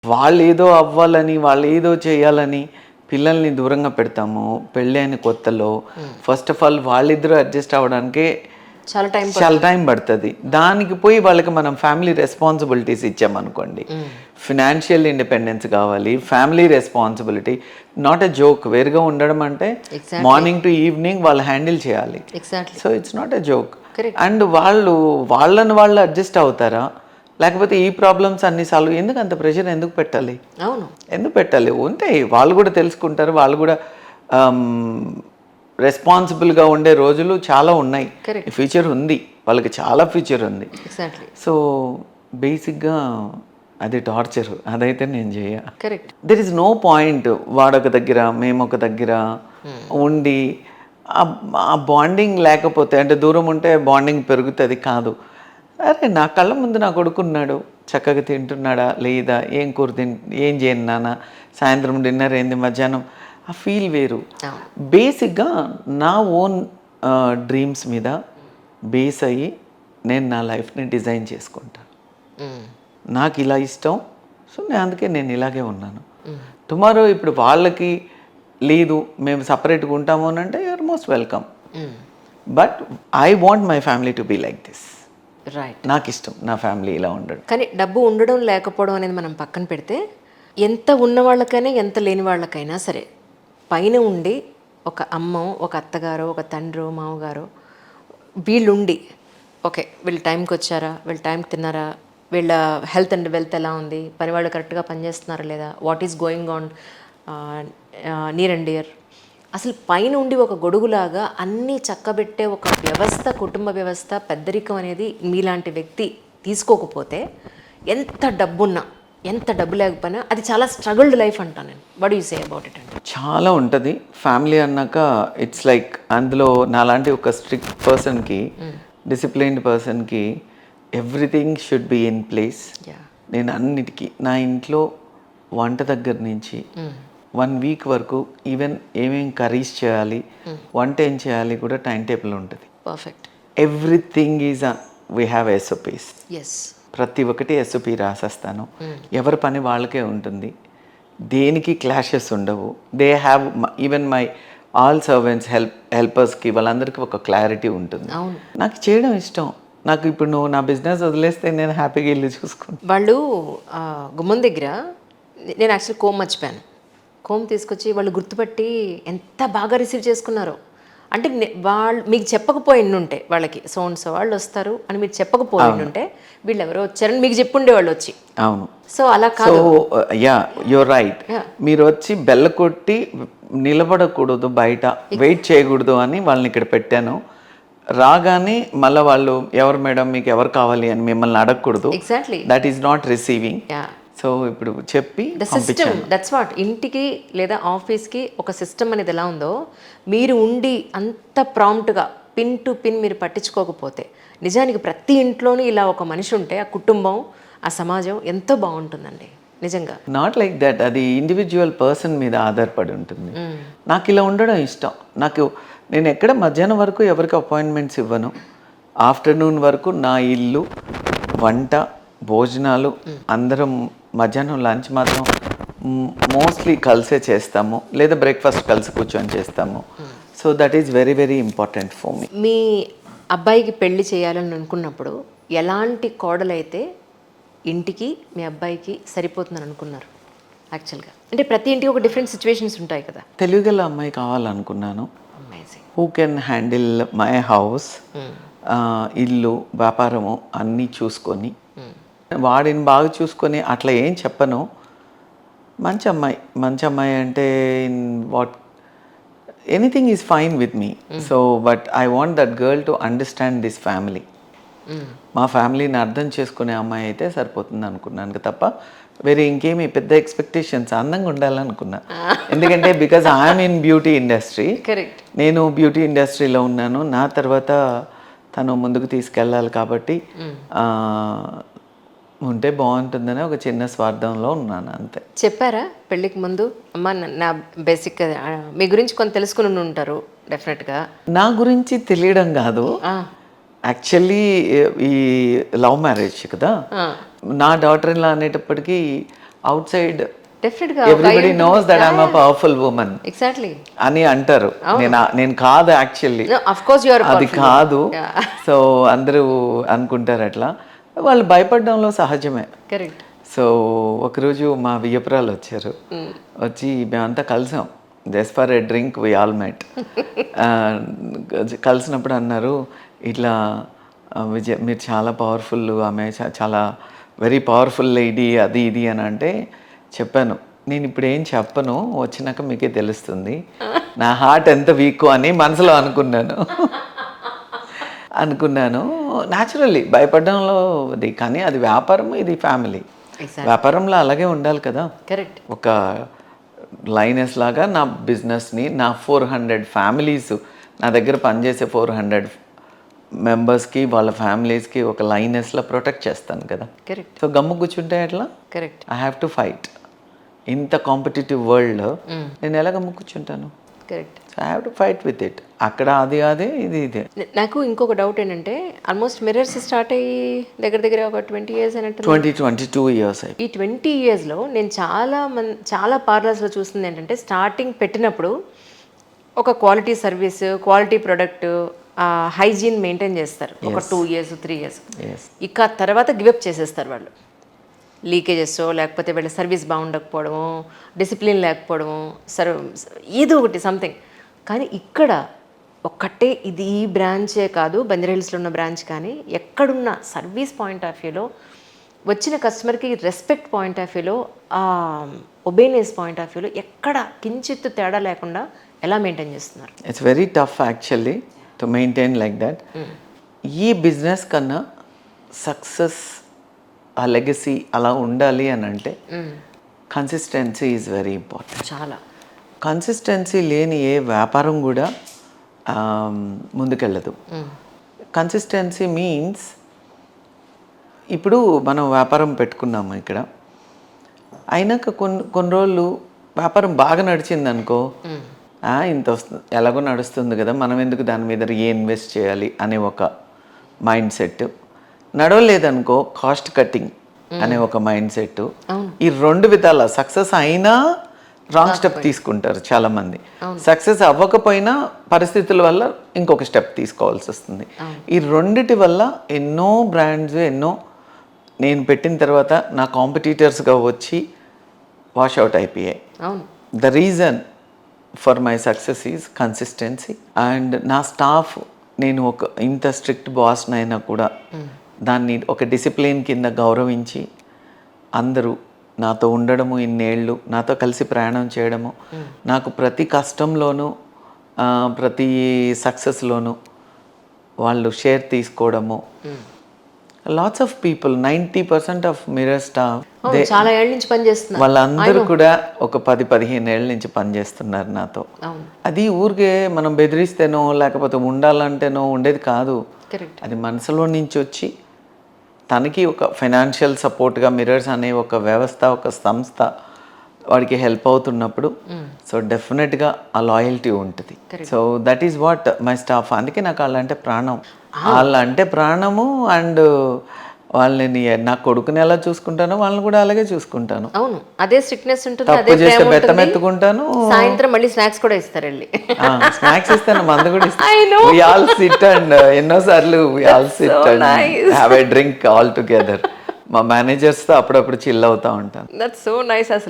వాళ్ళేదో అవ్వాలని, వాళ్ళేదో చేయాలని పిల్లల్ని దూరంగా పెడతాము. పెళ్ళైన కొత్తలో ఫస్ట్ ఆఫ్ ఆల్ వాళ్ళిద్దరూ అడ్జస్ట్ అవ్వడానికే చాలా టైం పడుతుంది. దానికి పోయి వాళ్ళకి మనం ఫ్యామిలీ రెస్పాన్సిబిలిటీస్ ఇచ్చామనుకోండి, ఫినాన్షియల్ ఇండిపెండెన్స్ కావాలి, family responsibility, not a joke. వేరుగా ఉండడం అంటే మార్నింగ్ టు ఈవినింగ్ వాళ్ళు హ్యాండిల్ చేయాలి. So it's not a joke. And వాళ్ళు అడ్జస్ట్ అవుతారా, లేకపోతే ఈ ప్రాబ్లమ్స్ అన్ని సాల్వ్ ఎందుకు అంత ప్రెషర్ ఎందుకు పెట్టాలి? అవును, ఎందుకు పెట్టాలి? ఉంటాయి, వాళ్ళు కూడా తెలుసుకుంటారు, వాళ్ళు కూడా రెస్పాన్సిబుల్గా ఉండే రోజులు చాలా ఉన్నాయి. ఫ్యూచర్ ఉంది, వాళ్ళకి చాలా ఫ్యూచర్ ఉంది. సో బేసిక్గా అది టార్చర్, అదైతే నేను చేయ. దెర్ ఇస్ నో పాయింట్ వాడొక దగ్గర మేము ఒక దగ్గర ఉండి ఆ బాండింగ్ లేకపోతే, అంటే దూరం ఉంటే బాండింగ్ పెరుగుతుంది కాదు. అరే నా కళ్ళ ముందు నా కొడుకున్నాడు, చక్కగా తింటున్నాడా లేదా, ఏం కూర ఏం చేయను నాన్న, సాయంత్రం డిన్నర్ ఏంది, మధ్యాహ్నం, ఆ ఫీల్ వేరు. బేసిక్గా నా ఓన్ డ్రీమ్స్ మీద బేస్ అయ్యి నేను నా లైఫ్ని డిజైన్ చేసుకుంటాను. నాకు ఇలా ఇష్టం, సో అందుకే నేను ఇలాగే ఉన్నాను. టుమారో ఇప్పుడు వాళ్ళకి లేదు మేము సపరేట్గా ఉంటాము అని అంటే you are most welcome. But I want my family to be like this. నాకు ఇష్టం నా ఫ్యామిలీ ఇలా ఉండడం. కానీ డబ్బు ఉండడం లేకపోవడం అనేది మనం పక్కన పెడితే, ఎంత ఉన్న వాళ్ళకైనా ఎంత లేని వాళ్ళకైనా సరే పైన ఉండి ఒక అమ్మ, ఒక అత్తగారు, ఒక తండ్రి, మామగారు వీళ్ళుండి ఓకే వీళ్ళు టైంకి వచ్చారా, వీళ్ళు టైంకి తిన్నారా, వీళ్ళ హెల్త్ అండ్ వెల్త్ ఎలా ఉంది, పని వాళ్ళు కరెక్ట్గా పనిచేస్తున్నారా లేదా, what is going on near and dear, అసలు పైన ఉండి ఒక గొడుగులాగా అన్నీ చక్కబెట్టే ఒక వ్యవస్థ, కుటుంబ వ్యవస్థ, పెద్దరికం అనేది మీలాంటి వ్యక్తి తీసుకోకపోతే ఎంత డబ్బున్నా ఎంత డబ్బు లేకపోయినా అది చాలా స్ట్రగుల్డ్ లైఫ్ అంటాను నేను. What you say about it? అంటే చాలా ఉంటుంది ఫ్యామిలీ అన్నాక. ఇట్స్ లైక్ అందులో నాలాంటి ఒక స్ట్రిక్ట్ పర్సన్కి, డిసిప్లైన్డ్ పర్సన్కి everything should be in place. నేను అన్నిటికీ నా ఇంట్లో వంట దగ్గర నుంచి 1 వీక్ వరకు ఈవెన్ ఏమేం కర్రీస్ చేయాలి, వంట ఏం చేయాలి కూడా టైం టేబుల్ ఉంటుంది. Perfect. Everything is we have SOPs. ప్రతి ఒక్కటి ఎస్ఓపి రాసేస్తాను. ఎవరి పని వాళ్ళకే ఉంటుంది, దేనికి క్లాషెస్ ఉండవు. They have even my all servants హెల్పర్స్కి వాళ్ళందరికీ ఒక క్లారిటీ ఉంటుంది. నాకు చేయడం ఇష్టం. నాకు ఇప్పుడు నువ్వు నా బిజినెస్ వదిలేస్తే నేను హ్యాపీగా ఇల్లు చూసుకుంటాను. వాళ్ళు గుమ్మం దగ్గర నేను యాక్చువల్ కోమ్ మర్చిపోయాను. కోమ్ తీసుకొచ్చి వాళ్ళు గుర్తుపట్టి ఎంత బాగా రిసీవ్ చేసుకున్నారో. అంటే వాళ్ళు మీకు చెప్పకపోయిండుంటే, వాళ్ళకి సోన్స్ వాళ్ళు వస్తారు అని మీరు చెప్పకపోయిండుంటే వీళ్ళు ఎవరో వచ్చారని మీకు చెప్పుండే వాళ్ళు వచ్చి. అవును. సో అలా కాదు. Yeah your right. మీరు వచ్చి బెల్ల కొట్టి నిలబడకూడదు, బయట వెయిట్ చేయకూడదు అని వాళ్ళని ఇక్కడ పెట్టాను. రాగానే మళ్ళీ వాళ్ళు ఎవరు మేడం మీకు ఎవరు కావాలి అని మిమ్మల్ని అడగకూడదు. Exactly, that is not receiving. So ఇప్పుడు చెప్పి సిస్టమ్, దట్స్ వాట్. ఇంటికి లేదా ఆఫీస్కి ఒక సిస్టమ్ అనేది ఎలా ఉందో మీరు ఉండి అంత ప్రాంప్ట్గా పిన్ టు పిన్ మీరు పట్టించుకోకపోతే, నిజానికి ప్రతి ఇంట్లోనూ ఇలా ఒక మనిషి ఉంటే ఆ కుటుంబం, ఆ సమాజం ఎంతో బాగుంటుందండి నిజంగా. నాట్ లైక్ దట్, అది ఇండివిజువల్ పర్సన్ మీద ఆధారపడి ఉంటుంది. నాకు ఇలా ఉండడం ఇష్టం. నేను ఎక్కడ మధ్యాహ్నం వరకు ఎవరికి అపాయింట్మెంట్స్ ఇవ్వను. ఆఫ్టర్నూన్ వరకు నా ఇల్లు, వంట, భోజనాలు, అందరం మధ్యాహ్నం లంచ్ మాత్రం మోస్ట్లీ కలిసే చేస్తాము, లేదా బ్రేక్ఫాస్ట్ కలిసి కూర్చొని చేస్తాము. So that is very very important for me. మీ అబ్బాయికి పెళ్లి చేయాలని అనుకున్నప్పుడు ఎలాంటి కోడలైతే ఇంటికి మీ అబ్బాయికి సరిపోతుందని అనుకున్నారు యాక్చువల్గా? అంటే ప్రతి ఇంటికి ఒక డిఫరెంట్ సిచ్యువేషన్స్ ఉంటాయి కదా. తెలుగుగల అమ్మాయి కావాలనుకున్నాను, who can handle my house, ఇల్లు, వ్యాపారము అన్నీ చూసుకొని, వాడిని బాగా చూసుకొని, అట్లా ఏం చెప్పను. మంచి అమ్మాయి అంటే what anything is fine with me. So but I want that girl to understand this family. మా ఫ్యామిలీని అర్థం చేసుకునే అమ్మాయి అయితే సరిపోతుంది అనుకున్నాను తప్ప వేరే ఇంకేమి పెద్ద ఎక్స్పెక్టేషన్స్. అందంగా ఉండాలనుకున్నా, ఎందుకంటే because I'm in beauty industry. నేను బ్యూటీ ఇండస్ట్రీలో ఉన్నాను. నా తర్వాత తను ముందుకు తీసుకెళ్ళాలి కాబట్టి ఉంటే బాగుంటుందని ఒక చిన్న స్వార్థంలో ఉన్నాను అంతే. చెప్పారా పెళ్ళికి ముందు, అమ్మ నా బేసిక్ మీ గురించి కొంత తెలుసుకుని ఉంటారు డెఫినెట్గా? నా గురించి తెలియడం కాదు, యాక్చువల్లీ ఈ లవ్ మ్యారేజ్ కదా. నా డాటర్ ఇన్ లా అనేటప్పటికీ అవుట్ సైడ్ డెఫినెట్గా everybody knows that I'm a powerful woman exactly అని అంటారు. నేను కాదు actually, of course you are అది కాదు. సో అందరూ అనుకుంటారు అట్లా, వాళ్ళు భయపడడంలో సహజమే. కరెక్ట్. సో ఒకరోజు మా వియ్యపురాలు వచ్చారు, వచ్చి మేమంతా కలిసాం, just for a drink we all met. కలిసినప్పుడు అన్నారు ఇట్లా, విజయ్ మీరు చాలా పవర్ఫుల్, ఆమె చాలా వెరీ పవర్ఫుల్ లేడీ, అది ఇది అని అంటే చెప్పాను, నేను ఇప్పుడు ఏం చెప్పను, వచ్చినాక మీకే తెలుస్తుంది నా హార్ట్ ఎంత వీక్ అని మనసులో అనుకున్నాను. న్యాచురల్లీ భయపడడంలో అది, కానీ అది వ్యాపారం, ఇది ఫ్యామిలీ. వ్యాపారంలో అలాగే ఉండాలి కదా. కరెక్ట్. ఒక లైనెస్ లాగా నా బిజినెస్ని, నా 400 ఫ్యామిలీస్, నా దగ్గర పనిచేసే 400 మెంబర్స్కి, వాళ్ళ ఫ్యామిలీస్కి ఒక లైనెస్లో ప్రొటెక్ట్ చేస్తాను కదా. కరెక్ట్. సో గమ్ము కూర్చుంటే ఎట్లా? Correct. I have to fight. ఇంత కాంపిటేటివ్ వరల్డ్లో నేను ఎలా గమ్ము కూర్చుంటాను? Correct. So I have to fight with it. అక్కడ అదే ఇది ఇదే. నాకు ఇంకొక డౌట్ ఏంటంటే, ఆల్మోస్ట్ మిర్రర్స్ స్టార్ట్ అయ్యి దగ్గర ఒక 20 years అయినట్టు. 22 years అయ్యి. ఈ 20 yearsలో నేను చాలా పార్లర్స్లో చూస్తుంది ఏంటంటే, స్టార్టింగ్ పెట్టినప్పుడు ఒక quality service, quality product, hygiene maintain చేస్తారు ఒక 2 years 3 years. ఇక తర్వాత గివప్ చేసేస్తారు వాళ్ళు. లీకేజెస్ లేకపోతే వీళ్ళ సర్వీస్ బాగుండకపోవడము, డిసిప్లిన్ లేకపోవడము, ఏదో ఒకటి సంథింగ్. కానీ ఇక్కడ ఒక్కటే, ఇది ఈ బ్రాంచే కాదు, బంజారాహిల్స్లో ఉన్న బ్రాంచ్ కానీ ఎక్కడున్న సర్వీస్ పాయింట్ ఆఫ్ వ్యూలో, వచ్చిన కస్టమర్కి రెస్పెక్ట్ పాయింట్ ఆఫ్ వ్యూలో, ఒబేనెస్ పాయింట్ ఆఫ్ వ్యూలో ఎక్కడ కించిత్తు తేడా లేకుండా ఎలా మెయింటైన్ చేస్తున్నారు? It's very tough actually to maintain like that. ఈ బిజినెస్ కన్నా సక్సెస్, ఆ లెగసీ అలా ఉండాలి అని అంటే కన్సిస్టెన్సీ ఈజ్ వెరీ ఇంపార్టెంట్. చాలా కన్సిస్టెన్సీ లేని ఏ వ్యాపారం కూడా ముందుకెళ్ళదు. కన్సిస్టెన్సీ మీన్స్, ఇప్పుడు మనం వ్యాపారం పెట్టుకున్నాము ఇక్కడ, అయినాక కొన్ని రోజులు వ్యాపారం బాగా నడిచింది అనుకో, ఇంత వస్తుంది, ఎలాగో నడుస్తుంది కదా, మనం ఎందుకు దాని మీద ఇన్వెస్ట్ చేయాలి అనే ఒక మైండ్ సెట్. నడవలేదనుకో, కాస్ట్ కట్టింగ్ అనే ఒక మైండ్ సెట్. ఈ రెండు విధాల సక్సెస్ అయినా రాంగ్ స్టెప్ తీసుకుంటారు చాలామంది, సక్సెస్ అవ్వకపోయినా పరిస్థితుల వల్ల ఇంకొక స్టెప్ తీసుకోవాల్సి వస్తుంది. ఈ రెండిటి వల్ల ఎన్నో బ్రాండ్స్, నేను పెట్టిన తర్వాత నా కాంపిటీటర్స్గా వచ్చి వాష్ అవుట్ అయిపోయాయి. The reason for my success is consistency. And నా స్టాఫ్, నేను ఒక ఇంత స్ట్రిక్ట్ బాస్నైనా కూడా దాన్ని ఒక డిసిప్లిన్ కింద గౌరవించి అందరూ నాతో ఉండడము, ఇన్నేళ్ళు నాతో కలిసి ప్రయాణం చేయడము, నాకు ప్రతి కష్టంలోనూ ప్రతి సక్సెస్లోనూ వాళ్ళు షేర్ తీసుకోవడము. Lots of people, 90% of mirror staff చాలా ఏళ్ళ నుంచి పనిచేస్తున్నారు. వాళ్ళందరూ కూడా ఒక 10-15 ఏళ్ళ నుంచి పనిచేస్తున్నారు నాతో. అది ఊరికే మనం బెదిరిస్తేనో లేకపోతే ఉండాలంటేనో ఉండేది కాదు. అది మనసులో నుంచి వచ్చి, తనకి ఒక ఫైనాన్షియల్ సపోర్ట్గా మిర్రర్స్ అనే ఒక వ్యవస్థ, ఒక సంస్థ వాడికి హెల్ప్ అవుతున్నప్పుడు, సో డెఫినెట్గా ఆ లాయల్టీ ఉంటుంది. So that is what my staff. అందుకే నాకు వాళ్ళంటే ప్రాణం, వాళ్ళంటే ప్రాణము. అండ్ వాళ్ళని, నా కొడుకుని ఎలా చూసుకుంటానో వాళ్ళని కూడా అలాగే చూసుకుంటాను. అవును, అదే స్ట్రిక్ట్నెస్ ఉంటుంది. తప్పు చేస్తే బెత్తమెత్తుకుంటాను. సాయంత్రం మళ్ళీ స్నాక్స్ కూడా ఇస్తారు, వెళ్ళి స్నాక్స్ ఇస్తాను, మందు కూడా ఇస్తాను. We all sit and ఎన్నోసార్లు we all sit and have a drink all together. మా మేనేజర్స్తో అప్పుడప్పుడు చిల్ అవుతా ఉంటాను. దట్స్ సో నైస్ అసలు.